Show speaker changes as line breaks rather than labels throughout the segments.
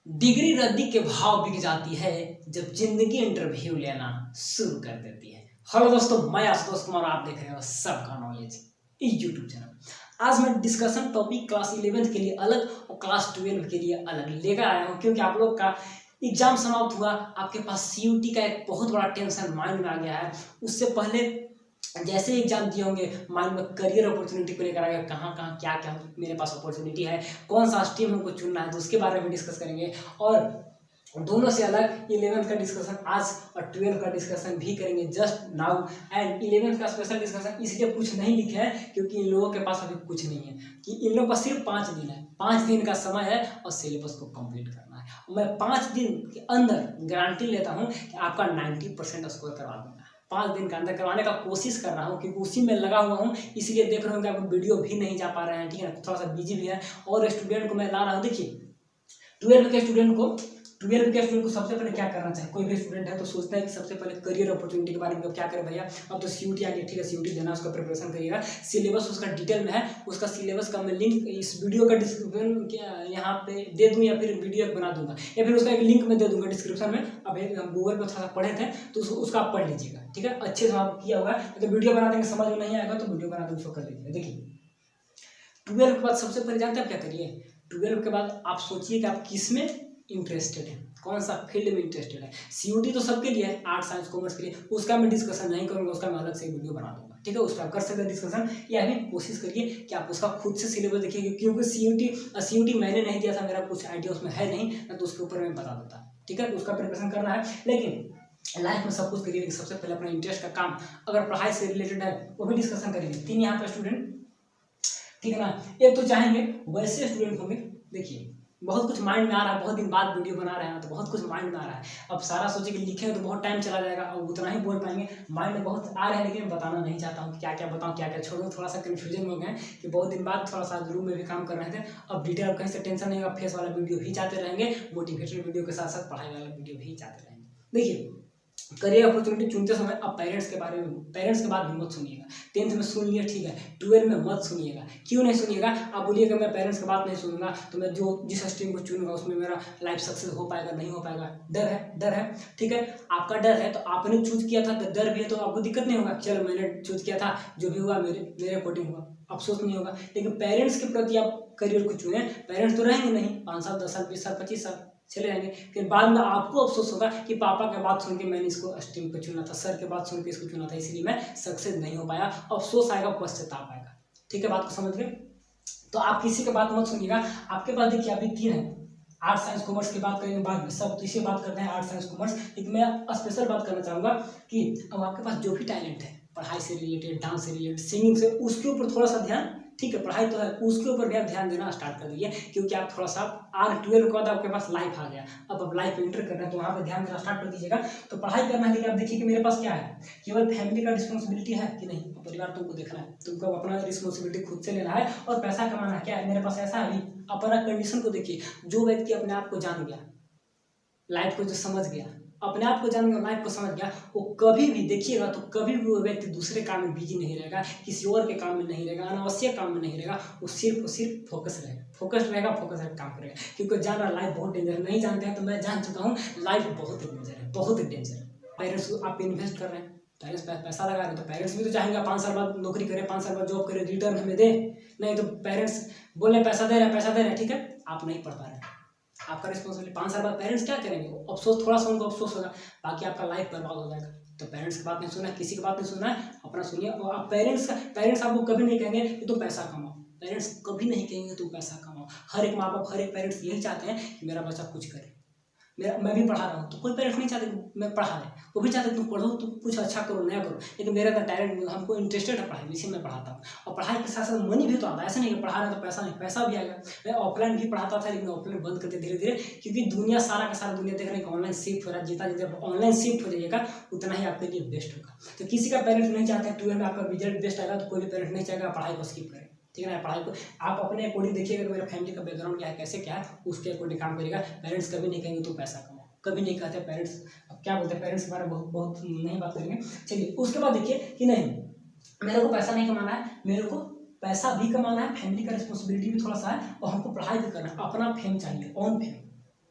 Degree रद्दी के भाव बिक जाती है जब जिंदगी इंटरव्यू लेना शुरू कर देती है। हेलो दोस्तों, मैं आशुतोष कुमार, आप देख रहे हो सबका नॉलेज यूट्यूब चैनल। आज मैं डिस्कशन टॉपिक क्लास 11 के लिए अलग और क्लास 12 के लिए अलग लेकर आया हूँ, क्योंकि आप लोग का एग्जाम समाप्त हुआ, आपके पास सीयूटी का एक बहुत बड़ा टेंशन माइंड में आ गया है। उससे पहले जैसे एग्जाम दिए होंगे, माइंड में करियर अपॉर्चुनिटी को लेकर आएगा, कहाँ कहाँ क्या क्या मेरे पास अपॉर्चुनिटी है, कौन सा स्ट्रीम हमको चुनना है, तो उसके बारे में डिस्कस करेंगे। और दोनों से अलग 11th का डिस्कशन आज और 12th का डिस्कशन भी करेंगे जस्ट नाउ। एंड 11th का स्पेशल डिस्कशन इसलिए कुछ नहीं लिखे है क्योंकि इन लोगों के पास अभी कुछ नहीं है, कि इन लोगों का सिर्फ 5 दिन है, 5 दिन का समय है और सिलेबस को कंप्लीट करना है। और मैं 5 दिन के अंदर गारंटी लेता हूँ कि आपका 90% स्कोर करवा दूंगा। 5 दिन के अंदर करवाने का कोशिश कर रहा हूँ, क्योंकि उसी में लगा हुआ हूँ, इसलिए देख रहा हूँ कि आप वीडियो भी नहीं जा पा रहे हैं, ठीक है, थोड़ा सा बिजी भी है। और स्टूडेंट को मैं ला रहा हूँ, देखिए 12 के स्टूडेंट को सबसे पहले क्या करना चाहिए। कोई भी स्टूडेंट है तो सोचता है कि सबसे पहले करियर अपॉर्चुनिटी के बारे में क्या करें भैया, अब तो सीयूटी आ गया, ठीक है, सीयूटी देना, उसका प्रिपरेशन करिएगा। सिलेबस उसका डिटेल में है, उसका सिलेबस का मैं लिंक इस वीडियो का डिस्क्रिप्शन यहाँ पे दे दूँ, या फिर वीडियो बना दूंगा, या फिर उसका एक लिंक मैं दे दूंगा डिस्क्रिप्शन में। अब हम गूगल पर थोड़ा सा पढ़े थे तो उसका आप पढ़ लीजिएगा, ठीक है, अच्छे से आप किया हुआ है। तो वीडियो बना देंगे, समझ में नहीं आएगा तो वीडियो बना देंगे, उसको कर लीजिएगा। देखिए 12 के बाद सबसे पहले जानते हैं आप क्या करिए। 12 के बाद आप सोचिए कि आप किस में इंटरेस्टेड है, कौन सा फील्ड में इंटरेस्टेड है। सीयूटी तो सबके लिए है, आर्ट साइंस कॉमर्स के लिए, उसका मैं डिस्कशन नहीं करूंगा, उसका मैं अलग से वीडियो बना दूंगा, ठीक है, उसका कर सकते हैं डिस्कशन। या भी कोशिश करिए कि आप उसका खुद से सिलेबस देखिए, क्योंकि सीयूटी मैंने नहीं दिया था, मेरा कुछ आइडिया उसमें है नहीं, ना तो उसके ऊपर मैं बता देता, ठीक है, उसका प्रिपरेशन करना है। लेकिन लाइफ में सब कुछ करिए, सबसे पहले अपना इंटरेस्ट का काम, अगर पढ़ाई से रिलेटेड है वो भी डिस्कशन करेंगे। 3 यहाँ पर स्टूडेंट, ठीक है ना। एक तो चाहेंगे वैसे स्टूडेंट होंगे, देखिए बहुत कुछ माइंड में आ रहा है, बहुत दिन बाद वीडियो बना रहे हैं तो बहुत कुछ माइंड में आ रहा है। अब सारा सोचे कि लिखेंगे तो बहुत टाइम चला जाएगा और उतना ही बोल पाएंगे, माइंड में बहुत आ रहा है, लेकिन बताना नहीं चाहता हूँ क्या क्या बताऊँ क्या क्या छोड़ूँ। थोड़ा सा कन्फ्यूजन हो गए कि बहुत दिन बाद थोड़ा सा रूम में भी काम कर रहे थे। अब डिटेल कहीं से टेंशन नहीं होगा, फेस वाला वीडियो भी चाहते रहेंगे, मोटिवेटेड वीडियो के साथ साथ पढ़ाई वाला वीडियो भी चाहते रहेंगे। देखिए करियर अपॉर्चुनिटी चुनते समय आप पेरेंट्स के बात भी मत सुनिएगा। 10th में सुन लिया, ठीक है, 12 में मत सुनिएगा। क्यों नहीं सुनिएगा? आप बोलिएगा मैं पेरेंट्स की बात नहीं सुनूंगा तो मैं जिस स्ट्रीम को चुनूंगा उसमें मेरा लाइफ सक्सेस हो पाएगा नहीं हो पाएगा। डर है, ठीक है, आपका डर है तो आपने चूज किया था, तो डर भी है तो आपको दिक्कत नहीं होगा। चलो मैंने चूज किया था, जो भी हुआ मेरे अकॉर्डिंग हुआ, अफसोस नहीं होगा। लेकिन पेरेंट्स के प्रति आप करियर को चुने, पेरेंट्स तो रहेंगे नहीं, 5 साल 10 साल 20 साल 25 साल चले जाएंगे, फिर बाद में आपको अफसोस होगा कि पापा की बात सुन के मैंने इसको स्ट्रीम पे चुना था, सर की बात सुन के इसको चुना था, इसलिए मैं सक्सेस नहीं हो पाया। अफसोस आएगा, पश्चाताप आएगा, ठीक है, बात को समझ गए। तो आप किसी की बात मत सुनिएगा। आपके पास देखिए अभी 3 है, आर्ट साइंस कॉमर्स की बात करेंगे बाद में, सब तो इसी बात करते हैं आर्ट साइंस कॉमर्स। लेकिन मैं स्पेशल बात करना चाहूँगा कि अब आपके पास जो भी टैलेंट है, पढ़ाई से रिलेटेड, डांस से रिलेटेड, सिंगिंग से, उसके ऊपर थोड़ा सा ध्यान, ठीक है, पढ़ाई तो है, उसके ऊपर भी आप ध्यान देना स्टार्ट कर दीजिए। क्योंकि आप थोड़ा सा R12 के बाद आपके पास लाइफ आ गया, अब लाइफ एंटर करना है तो वहाँ पे ध्यान देना स्टार्ट कर दीजिएगा। तो पढ़ाई करना है, लेकिन आप देखिए कि मेरे पास क्या है, केवल फैमिली का रिस्पॉन्सिबिलिटी है कि नहीं, परिवार तुमको देखना है, तुमको अपना रिस्पॉन्सिबिलिटी खुद से लेना है और पैसा कमाना है। क्या है मेरे पास ऐसा है, अभी अपना कंडीशन को देखिए। जो व्यक्ति अपने आप को जान गया, लाइफ को जो समझ गया, अपने आप को जान गया, लाइफ को समझ गया, वो कभी भी देखिएगा तो कभी भी वो व्यक्ति दूसरे काम में बिजी नहीं रहेगा, किसी और के काम में नहीं रहेगा, अनावश्यक काम में नहीं रहेगा, वो सिर्फ फोकस रहेगा, काम करेगा। क्योंकि जान रहा लाइफ बहुत डेंजर है, नहीं जानते हैं तो मैं जान चुका हूँ, लाइफ बहुत डेंजर है, बहुत डेंजर है। पेरेंट्स को आप इन्वेस्ट कर रहे हैं, पेरेंट्स पैसा लगा रहे हैं, तो पेरेंट्स भी तो चाहेंगे 5 साल बाद नौकरी करे, 5 साल बाद जॉब करे, रिटर्न हमें दे। नहीं तो पेरेंट्स बोले पैसा दे रहे हैं, ठीक है, आप नहीं पढ़ पा रहे, आपका रिस्पॉन्सिबिलिटी। 5 साल बाद पेरेंट्स क्या करेंगे, अफसोस, थोड़ा सा उनको अफसोस होगा, बाकी आपका लाइफ बर्बाद हो जाएगा। तो पेरेंट्स की बात नहीं सुनना है, किसी की बात नहीं सुनना है, अपना सुनिए। और आप पेरेंट्स आपको कभी नहीं कहेंगे कि तुम पैसा कमाओ, पेरेंट्स कभी नहीं कहेंगे तुम पैसा कमाओ। हर एक माँ बाप, हर एक पेरेंट्स यही चाहते हैं कि मेरा बच्चा कुछ करे। मैं भी पढ़ा रहा हूँ तो कोई पेरेंट्स नहीं चाहते मैं पढ़ा रहे, वो भी चाहते तुम पढ़ो, तुम कुछ अच्छा करो, नया करो। लेकिन मेरा तो टैलेंट, हमको इंटरेस्टेड है पढ़ाई, इसी में पढ़ाता हूँ। और पढ़ाई के साथ साथ मनी भी तो आता है, ऐसा नहीं कि पढ़ा रहे तो पैसा नहीं, पैसा भी आएगा। मैं ऑफलाइन भी पढ़ाता था, लेकिन ऑफलाइन बंद करते धीरे धीरे, क्योंकि दुनिया सारा का सारा दुनिया देख रहे हैं कि ऑनलाइन शिफ्ट हो रहा है। जितना जब ऑनलाइन शिफ्ट हो जाएगा उतना ही आपके लिए बेस्ट होगा। तो किसी का पेरेंट्स नहीं चाहते 12 में आपका रिजल्ट बेस्ट आएगा, तो कोई भी पेरेंट्स नहीं चाहेगा पढ़ाई को स्किप करें, ठीक है ना। पढ़ाई को आप अपने अकॉर्डिंग देखिएगा कि मेरा फैमिली का बैकग्राउंड क्या है, कैसे क्या है, उसके अकॉर्डिंग काम करेगा। पेरेंट्स कभी नहीं कहेंगे तुम पैसा कमाओ, कभी नहीं कहते पेरेंट्स। अब क्या बोलते हैं पेरेंट्स के बारे में बहुत नहीं बात करेंगे। चलिए उसके बाद देखिए कि नहीं मेरे को पैसा नहीं कमाना है, मेरे को पैसा भी कमाना है, फैमिली का रिस्पॉन्सिबिलिटी भी थोड़ा सा है, और हमको पढ़ाई भी करना है, अपना फेम चाहिए, ऑन फेम।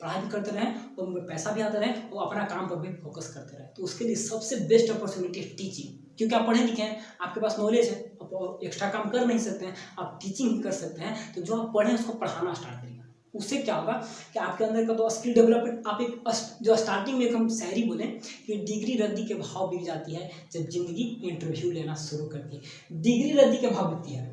पढ़ाई भी करते रहें और उनको पैसा भी आता रहे और अपना काम पर भी फोकस करते रहें। तो उसके लिए सबसे बेस्ट अपॉर्चुनिटी है टीचिंग, क्योंकि आप पढ़े लिखे हैं, आपके पास नॉलेज है, आप एक्स्ट्रा काम कर नहीं सकते हैं, आप टीचिंग कर सकते हैं। तो जो आप पढ़ें उसको पढ़ाना स्टार्ट करिए। उससे क्या होगा कि आपके अंदर का तो स्किल डेवलपमेंट, आप एक जो स्टार्टिंग में एक हम शायरी बोलें कि डिग्री रद्दी के भाव बिक जाती है जब जिंदगी इंटरव्यू लेना शुरू करती है। डिग्री रद्दी के भाव बिकती है,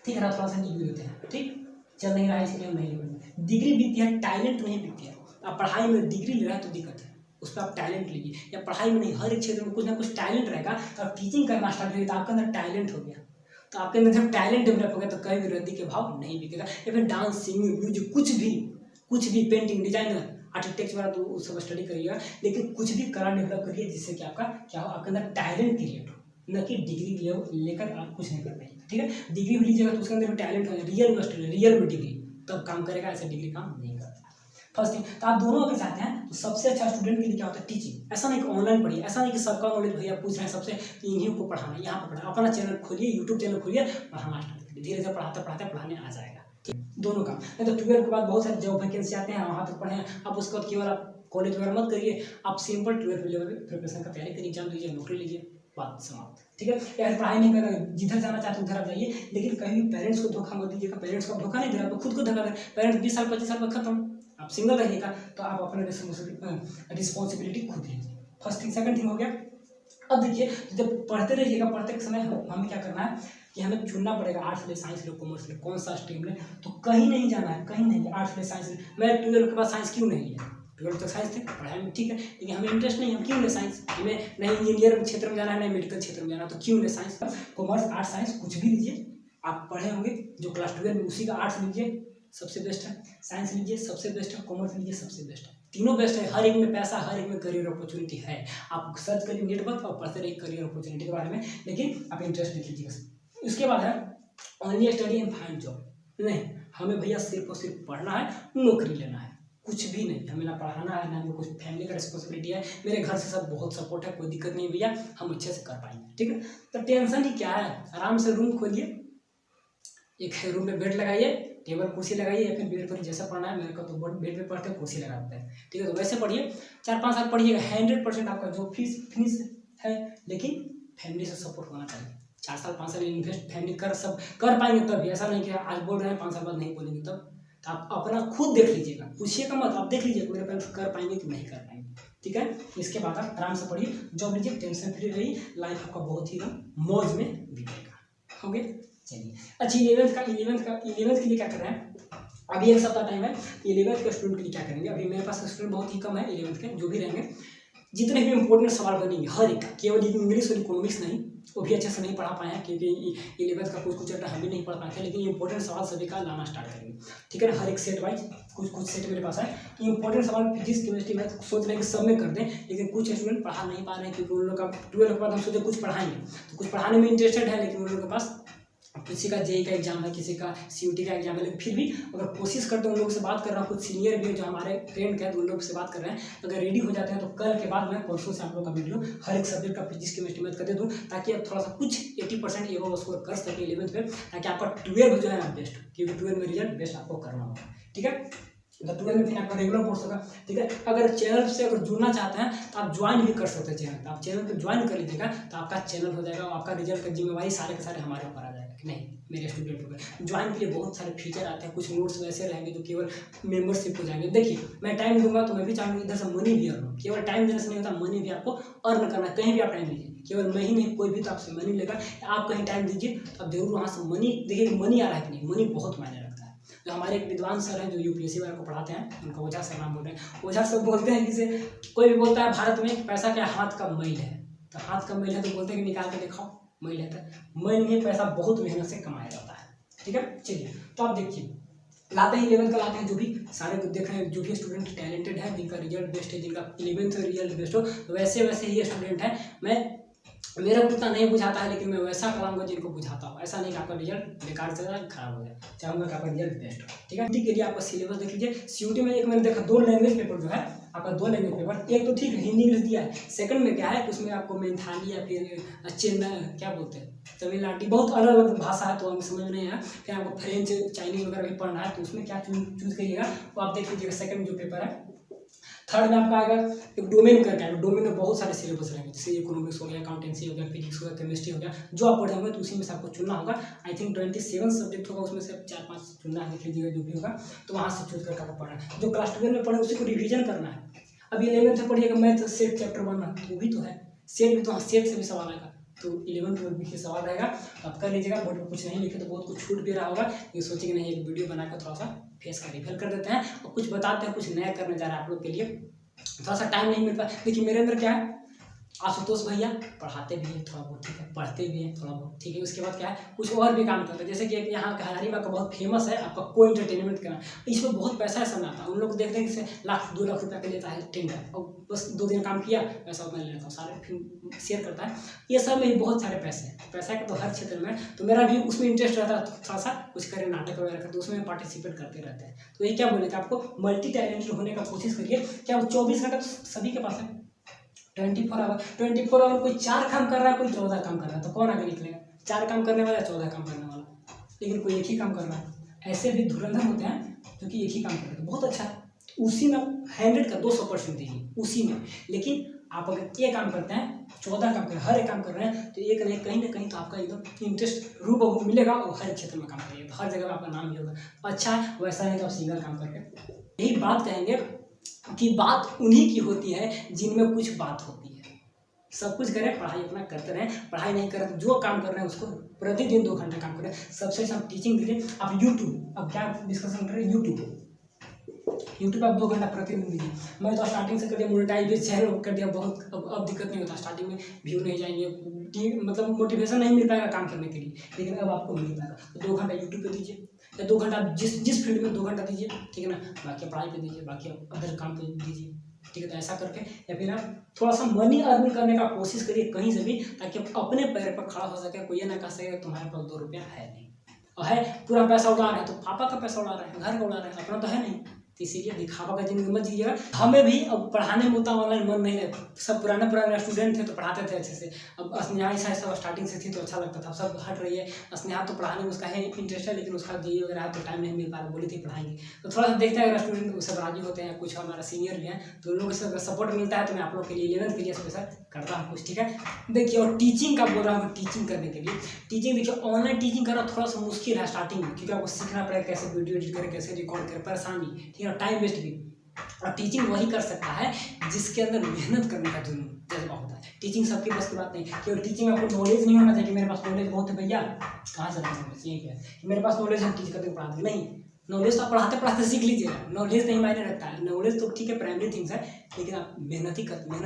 ठीक है ना, थोड़ा सा नीचे होते हैं, ठीक चल नहीं रहा है इसलिए हम नहीं लिखेंगे। डिग्री बिकती है, टैलेंट नहीं बिकती है। आप पढ़ाई में डिग्री ले रहे हैं तो दिक्कत है, उस पर आप टैलेंट लीजिए, या पढ़ाई में नहीं हर एक क्षेत्र में कुछ ना कुछ टैलेंट रहेगा। तो आप टीचिंग करना स्टार्ट करिए तो आपके अंदर टैलेंट हो गया, तो आपके अंदर जब टैलेंट डेवलप हो गया तो कभी भी रद्दी के भाव नहीं बिकेगा। या फिर डांस, सिंगिंग, म्यूजिक, कुछ भी पेंटिंग, डिजाइनर, आर्किटेक्चर वाला तो उस सब स्टडी करिएगा, लेकिन कुछ भी कला डेवलप करिए जिससे कि आपका क्या हो, आपके अंदर टैलेंट क्रिएट हो, न कि डिग्री लेकर आप कुछ नहीं कर पाएंगे। ठीक है, डिग्री भी लीजिएगा तो उसके अंदर भी टैलेंट हो, रियल में डिग्री तब काम करेगा, ऐसे डिग्री काम नहीं करता। फर्स्ट थिंग, तो आप दोनों अगर चाहते हैं तो सबसे अच्छा स्टूडेंट के लिए क्या होता है, टीचिंग। ऐसा नहीं कि ऑनलाइन पढ़िए, ऐसा नहीं कि सबका नॉलेज भैया पूछ रहे हैं सबसे कि इन्हीं को पढ़ाना है, यहाँ पर पढ़ा। अपना चैनल खोलिए, यूट्यूब चैनल खोलिए, पढ़ाना स्टार्ट करिए, धीरे धीरे पढ़ाते पढ़ाने आ जाएगा। ठीक, दोनों काम। नहीं तो 12 के बाद बहुत सारे जॉब वैकेंसी आते हैं, वहाँ तक पढ़ें। आप उसके बाद केवल आप कॉलेज वगैरह मत करिए, आप सिंपल 12 लेवल प्रिपरेशन का तैयारी करिए, एग्जाम दीजिए, नौकरी लीजिए, बात समाप्त। ठीक है, यार पढ़ाई नहीं करना, जिधर जाना चाहते हैं उधर आप जाइए, लेकिन कहीं भी पेरेंट्स को धोखा मत दीजिएगा। पेरेंट्स को धोखा नहीं दे रहा, तो खुद को धोखा दे। पेरेंट्स 20 साल 25 साल पर खत्म, आप सिंगल रहिएगा तो आप अपने रिस्पॉन्सिबिलिटी खुद लीजिए। First thing. सेकंड थिंग हो गया, अब देखिए जब पढ़ते रहिएगा, पढ़ते के समय हमें क्या करना है कि हमें चुनना पड़ेगा, आर्ट्स ले, साइंस ले, कॉमर्स ले, कौन सा स्ट्रीम ले। तो कहीं नहीं जाना है, कहीं नहीं, आर्ट्स ले, साइंस ले। मैं 12 के बाद साइंस क्यों नहीं लिया, 12 तक साइंस थे, पढ़ाई में ठीक है, लेकिन हमें इंटरेस्ट नहीं है, हम क्यों ले साइंस। हमें नहीं इंजीनियर क्षेत्र में जाना है, नहीं मेडिकल क्षेत्र में जाना, तो क्यों ले साइंस। कॉमर्स, आर्ट्स, साइंस कुछ भी लीजिए, आप पढ़े होंगे जो क्लास 12 में उसी का आर्ट्स लीजिए, सबसे बेस्ट है। साइंस लीजिए, सबसे बेस्ट है। कॉमर्स लीजिए, सबसे बेस्ट है। तीनों बेस्ट है, हर एक में पैसा, हर एक में करियर अपॉर्चुनिटी है। आप सर्च करिए नेट पर और पढ़ते रहिए करियर अपॉर्चुनिटी के बारे में, लेकिन आप इंटरेस्ट देख लीजिएगा। उसके बाद है only study and find job. नहीं, हमें भैया सिर्फ और सिर्फ पढ़ना है, नौकरी लेना है, कुछ भी नहीं। हमें ना पढ़ाना है, ना हमें कुछ फैमिली का रिस्पॉन्सिबिलिटी है। मेरे घर से सब बहुत सपोर्ट है, कोई दिक्कत नहीं भैया, हम अच्छे से कर पाएंगे। ठीक है, तो टेंशन ही क्या है, आराम से रूम खोलिए, एक रूम में बेड लगाइए, टेबल कुर्सी लगाइए, या फिर बेड पर जैसा पढ़ना है। मेरे को तो बेड पे पढ़ते हैं, कुर्सी लगा देते हैं। ठीक है, तो वैसे पढ़िए, 4-5 साल पढ़िएगा, 100% आपका जो फीस फिनिश है। लेकिन फैमिली से सपोर्ट होना चाहिए। 4 साल 5 साल इन्वेस्ट फैमिली कर पाएंगे तभी, ऐसा नहीं कि आज बोल रहे हैं 5 साल बाद नहीं बोलेंगे तब। तो आप अपना खुद देख लीजिएगा, पूछिएगा मत, आप देख लीजिएगा मेरे पेरेंट्स कर पाएंगे कि नहीं कर पाएंगे। ठीक है, इसके बाद आप आराम से पढ़िए, जॉब लीजिए, टेंशन फ्री रहिए, लाइफ आपका बहुत ही मौज में बीतेगा। हो गया, चलिए। अच्छा, 11th के लिए क्या कर रहे हैं, अभी एक सप्ताह टाइम है। 11th के स्टूडेंट के लिए क्या करेंगे, अभी मेरे पास स्टूडेंट बहुत ही कम है 11th के, जो भी रहेंगे, जितने भी इंपॉर्टेंट सवाल बनेंगे हर एक, केवल इंग्लिश और इकोनॉमिक्स नहीं, वो भी अच्छे से नहीं पढ़ा पाए हैं, क्योंकि 11th का कुछ चैप्टर हम भी नहीं पढ़ पाए थे, लेकिन इंपॉर्टेंट सवाल सभी का लाना स्टार्ट करेंगे। ठीक है ना, हर एक सेट वाइज कुछ सेट मेरे पास है। इंपॉर्टेंट सवाल फिजिक्स, केमिस्ट्री, मैथ सोच रहे हैं कि सब में कर दें, लेकिन कुछ स्टूडेंट पढ़ा नहीं पा रहे हैं, क्योंकि उन लोग का 12 के बाद हम सोचे कुछ पढ़ाएंगे, तो कुछ पढ़ाने में इंटरेस्टेड है, लेकिन उन लोगों के पास किसी का जेई का एग्जाम है, किसी का सीयूटी का एग्जाम है, लेकिन फिर भी अगर कोशिश करते हैं, उन लोगों से बात कर रहा हूँ, कुछ सीनियर भी जो हमारे फ्रेंड हैं, तो उन लोग से बात कर रहे हैं। अगर रेडी हो जाते हैं तो कल के बाद मैं परसों से आप लोग का वीडियो हर एक सब्जेक्ट का फिजिक्स, केमिस्ट्री, मैथ कर दे दूँ, ताकि आप थोड़ा सा कुछ 80% एवं स्कोर कर सके 11th में, ताकि आपका 12 जो है ना बेस्ट, क्योंकि 12 में रिजल्ट बेस्ट आपको करना होगा। ठीक है, तो 12 में फिर आपका रेगुलर कोर्स होगा। ठीक है, अगर चैनल से अगर जुड़ना चाहते हैं तो आप ज्वाइन भी कर सकते हैं चैनल, तो आप चैनल पर ज्वाइन कर लीजिएगा, तो आपका चैनल हो जाएगा, आपका रिजल्ट का जिम्मेवारी सारे के सारे हमारे ऊपर आ जाएगा कि नहीं, मेरे स्टूडेंट हो गए। ज्वाइन के लिए बहुत सारे फीचर आते हैं, कुछ नोट्स वैसे रहेंगे जो केवल मेंबरशिप हो जाएंगे। देखिए, मैं टाइम दूंगा तो मैं भी चाहूँगा इधर से मनी भी अर्न हो, केवल टाइम देने से नहीं होता, मनी भी आपको अर्न करना। कहीं भी आप टाइम दीजिए, केवल मैं ही नहीं, कोई भी तो आपसे मनी लेगा, आप कहीं टाइम दीजिए तो आप जरूर वहाँ से मनी देखिए, मनी आ रहा है कि नहीं, मनी बहुत मायने रखता है। जो हमारे एक विद्वान सर हैं जो यूपीएससी वाले को पढ़ाते हैं, उनका ओझा सर नाम बोल रहे हैं, ओझा सब बोलते हैं किसे, कोई भी बोलता है भारत में पैसा क्या हाथ का मैल है, तो हाथ का मैल है तो बोलते हैं कि निकाल के दिखाओ, मैल है, मैल नहीं, पैसा बहुत मेहनत से कमाया जाता है। ठीक है, चलिए, तो आप देखिए, लाते हैं 11th का, लाते हैं जो भी सारे को देख रहे हैं, जो भी स्टूडेंट टैलेंटेड है, जिनका रिजल्ट बेस्ट है, जिनका 11th रिजल्ट बेस्ट हो, वैसे ही स्टूडेंट है। मेरा उतना नहीं बुझाता है, लेकिन मैं वैसा कराऊंगा जिनको बुझाता हूँ। ऐसा नहीं कि आपका रिजल्ट बेकार से खराब हो जाए, चाहूँगा कि आपका रिजल्ट बेस्ट हो। ठीक है, के लिए आपका सिलेबस देख लीजिए। सीयूटी में एक मैंने देखा 2 लैंग्वेज पेपर जो है आपका 2 लैंग्वेज पेपर, एक तो ठीक है हिंदी इंग्लिश दिया है, सेकंड में क्या है कि उसमें आपको मेंथाली या फिर चेन्नई क्या बोलते हैं तमिलनाडु, बहुत अलग अलग भाषा है तो हमें समझ में नहीं आया। फिर आपको फ्रेंच चाइनीज वगैरह भी पढ़ना है तो उसमें क्या चूज करिएगा तो आप देख लीजिएगा सेकंड जो पेपर है। थर्ड में आपका आएगा एक डोमेन करके आएगा, डोमेन में बहुत सारे सिलेबस रहेंगे, जैसे इकोनॉमिक्स हो गया, अकाउंटेंसी हो गया, फिजिक्स हो गया, केमिस्ट्री हो गया, जो आप पढ़ेंगे तो उसी में से आपको चुनना होगा। आई थिंक 27 सब्जेक्ट होगा, उसमें से 4-5 चुनना है, देख लीजिएगा जो भी होगा तो वहाँ से चूज करके आपको पढ़ना है। जो क्लास 12 में पढ़े उसी को रिविजन करना है। अभी 11th में पढ़िएगा मैथ सेट चैप्टर 1 तो वो भी तो है, सेट भी तो, हाँ सेट से भी सवाल आएगा तो 11th 12 भी सवाल रहेगा, आप कर लीजिएगा। बोर्ड में कुछ नहीं लिखे तो बहुत कुछ छूट भी रहा होगा, ये सोचिए कि नहीं एक वीडियो बनाकर थोड़ा सा फेस का रिवील कर देते हैं और कुछ बताते हैं, कुछ नया करने जा रहा है आप लोग के लिए, थोड़ा सा टाइम नहीं मिल पाता। देखिए मेरे अंदर क्या है, आशुतोष भैया पढ़ाते भी हैं थोड़ा बहुत, ठीक है, पढ़ते भी हैं थोड़ा बहुत, ठीक है। उसके बाद क्या है कुछ और भी काम करते हैं, जैसे कि यहाँ का हजारीबाग का बहुत फेमस है आपका को एंटरटेनमेंट करना, इसमें बहुत पैसा ऐसा आता है। उन लोग देखते हैं कि 1-2 लाख रुपया का लेता है टेंडर और बस 2 दिन काम किया पैसा उतना ले लेता हूँ, सारे फिर शेयर करता है। ये सब में बहुत सारे पैसे हैं, पैसा का तो हर क्षेत्र में, तो मेरा भी उसमें इंटरेस्ट रहता है थोड़ा सा, कुछ करें नाटक वगैरह का तो उसमें पार्टिसिपेट करते रहते हैं। तो ये क्या बोले कि आपको मल्टी टैलेंटेड होने का कोशिश करिए। क्या 24 घंटा तो सभी के पास है, 24 आवर कोई 4 काम कर रहा है, कोई 14 काम कर रहा है, तो कौन आगे निकलेगा? 4 काम करने वाला 14 काम करने वाला, लेकिन कोई एक ही काम कर रहा है। ऐसे भी धुरंधर होते हैं जो कि एक ही काम करते हैं, बहुत अच्छा है, उसी में 100 का 200% दीजिए उसी में। लेकिन आप अगर ये काम करते हैं 14 काम कर हर एक काम कर रहे हैं तो एक नहीं कहीं ना कहीं तो आपका एकदम इंटरेस्ट रूप मिलेगा और हर क्षेत्र में काम करिएगा तो हर जगह आपका नाम भी होगा। अच्छा है, वैसा नहीं तो आप सिंगल काम करके यही बात कहेंगे कि बात उन्हीं की होती है जिनमें कुछ बात होती है। सब कुछ करें, पढ़ाई अपना करते रहें, पढ़ाई नहीं करें तो जो काम कर रहे हैं उसको प्रतिदिन 2 घंटा काम करें। सबसे अच्छा टीचिंग दीजिए। आप यूट्यूब, अब क्या डिस्कशन कर रहे हैं, यूट्यूब आप 2 घंटा प्रतिदिन दीजिए। मैं तो स्टार्टिंग से कर दिया, मोनेटाइज भी चैनल कर दिया बहुत, अब दिक्कत नहीं होता। स्टार्टिंग में व्यू नहीं जाएंगे, मतलब मोटिवेशन नहीं मिल पाएगा काम करने के लिए, लेकिन अब आपको मिल पाएगा। तो 2 घंटा यूट्यूब पे दीजिए या 2 घंटा जिस फील्ड में 2 घंटा दीजिए, ठीक है ना, बाकी पढ़ाई पे दीजिए, बाकी अदर काम पे दीजिए, ठीक है। तो ऐसा करके या फिर आप थोड़ा सा मनी अर्निंग करने का कोशिश करिए कहीं से भी, ताकि आप अपने पैर पर खड़ा हो सके। कोई ये ना कह सके तुम्हारे पास 2 रुपया है नहीं, और है पूरा पैसा उड़ा रहे हैं तो पापा का पैसा उड़ा रहे हैं, घर का उड़ा रहे हैं, अपना तो है नहीं। तो इसीलिए दिखावा का जिंदगी मत जीजिएगा। हमें भी अब पढ़ाने में उतना ऑनलाइन मन नहीं है, सब पुराने स्टूडेंट थे तो पढ़ाते थे अच्छे से। अब स्नेहा ऐसा सब स्टार्टिंग से थी तो अच्छा लगता था, सब हट रही है। स्नेहा तो पढ़ाने में उसका है इंटरेस्ट है, लेकिन उसका जी वगैरह है तो टाइम नहीं मिल पा रहा, बोली थी पढ़ाएंगे तो थोड़ा सा देखते हैं अगर स्टूडेंट सब राजी होते हैं, कुछ हमारा सीनियर भी हैं तो उन लोगों से अगर सपोर्ट मिलता है तो मैं आप लोग के लिए 11th के लिए स्पेशल करता हूँ कुछ, ठीक है। देखिए और टीचिंग का बोल रहा हूँ, टीचिंग करने के लिए टीचिंग देखिए ऑनलाइन टीचिंग करना थोड़ा सा मुश्किल है स्टार्टिंग में, क्योंकि आपको सीखना पड़ेगा कैसे वीडियो एडिट करें, कैसे रिकॉर्ड करें, परेशानी, ठीक है, टाइम वेस्ट भी। और टीचिंग वही कर सकता है जिसके अंदर मेहनत करने का जज्बा होता है। टीचिंग सबके बस की बात नहीं, केवल टीचिंग में आपको नॉलेज नहीं होना चाहिए कि मेरे पास नॉलेज बहुत है भैया, कहाँ से नॉलेज, ये क्या है कि मेरे पास नॉलेज है टीच करके पढ़ा दें, नहीं। नॉलेज तो आप पढ़ाते पढ़ाते सीख लीजिएगा, नॉलेज नहीं मायने रखता है। नॉलेज तो ठीक है प्राइमरी थिंग्स है, लेकिन आप मेहनत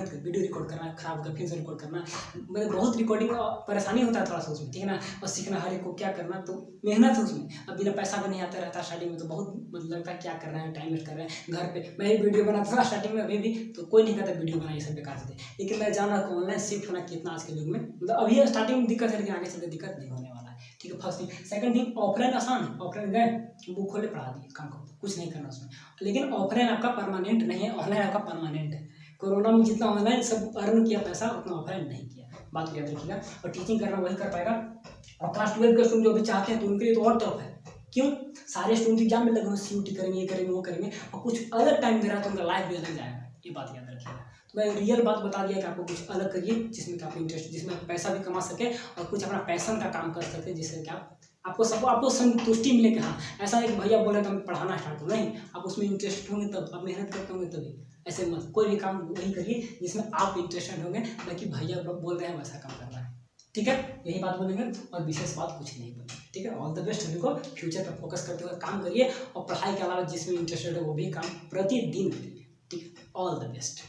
कर वीडियो रिकॉर्ड करना, खराब होगा फिर से रिकॉर्ड करना, मतलब बहुत रिकॉर्डिंग परेशानी होता है थोड़ा सा उसमें, ठीक है ना। और सीखना हर एक को क्या करना तो मेहनत है उसमें। अब बिना पैसा भी नहीं आता रहता स्टार्टिंग में तो बहुत मतलब लगता है क्या कर रहे हैं, टाइम वेस्ट कर रहे हैं। घर पे मैं ही वीडियो बनाता था स्टार्टिंग में, अभी भी तो कोई नहीं कहता वीडियो बनाइए सब बेकार से, लेकिन मैं जाना ऑनलाइन शिफ्ट होना कितना आज के युग में, मतलब अभी स्टार्टिंग में दिक्कत है लेकिन आगे चलकर दिक्कत नहीं होने वाला है, ठीक है। First thing. Second thing, offline आसान है, ऑफलाइन गए बुक खोले पढ़ा दिए, काम करो, कुछ नहीं करना उसमें। लेकिन ऑफलाइन आपका परमानेंट नहीं है, ऑनलाइन आपका परमानेंट है। कोरोना में जितना ऑनलाइन सब अर्न किया पैसा उतना ऑफलाइन नहीं किया, बात याद रखिएगा। और टीचिंग करना वही कर पाएगा। और क्लास 12 के स्टूडेंट जो भी चाहते हैं तो उनके लिए तो और टफ है, क्यों? सारे स्टूडेंट एग्जाम में लगे हुए CUT करेंगे, ये करेंगे, वो करेंगे, और कुछ अलग टाइम दे रहा है तो उनका लाइफ भी अलग जाएगा, ये बात याद रखिएगा। तो मैं रियल बात बता दिया कि आपको कुछ अलग करिए जिसमें कि आपको इंटरेस्ट, जिसमें आप पैसा भी कमा सके और कुछ अपना पैशन का काम कर सके, जिससे कि आपको संतुष्टि मिले कि हाँ, ऐसा नहीं कि भैया बोले तो हम पढ़ाना स्टार्ट हो, नहीं, आप उसमें इंटरेस्ट होंगे तब, आप मेहनत करते होंगे तभी। ऐसे मत, कोई भी काम वही करिए जिसमें आप इंटरेस्टेड होंगे, ना कि भैया बोल रहे हैं वैसा काम करना है, ठीक है। यही बात बोलेंगे और विशेष बात कुछ नहीं बोलेंगे, ठीक है। ऑल द बेस्ट सभी को, फ्यूचर पर फोकस करते हुए काम करिए और पढ़ाई के अलावा जिसमें इंटरेस्टेड है वो भी काम प्रतिदिन करिए, ठीक है। All the best.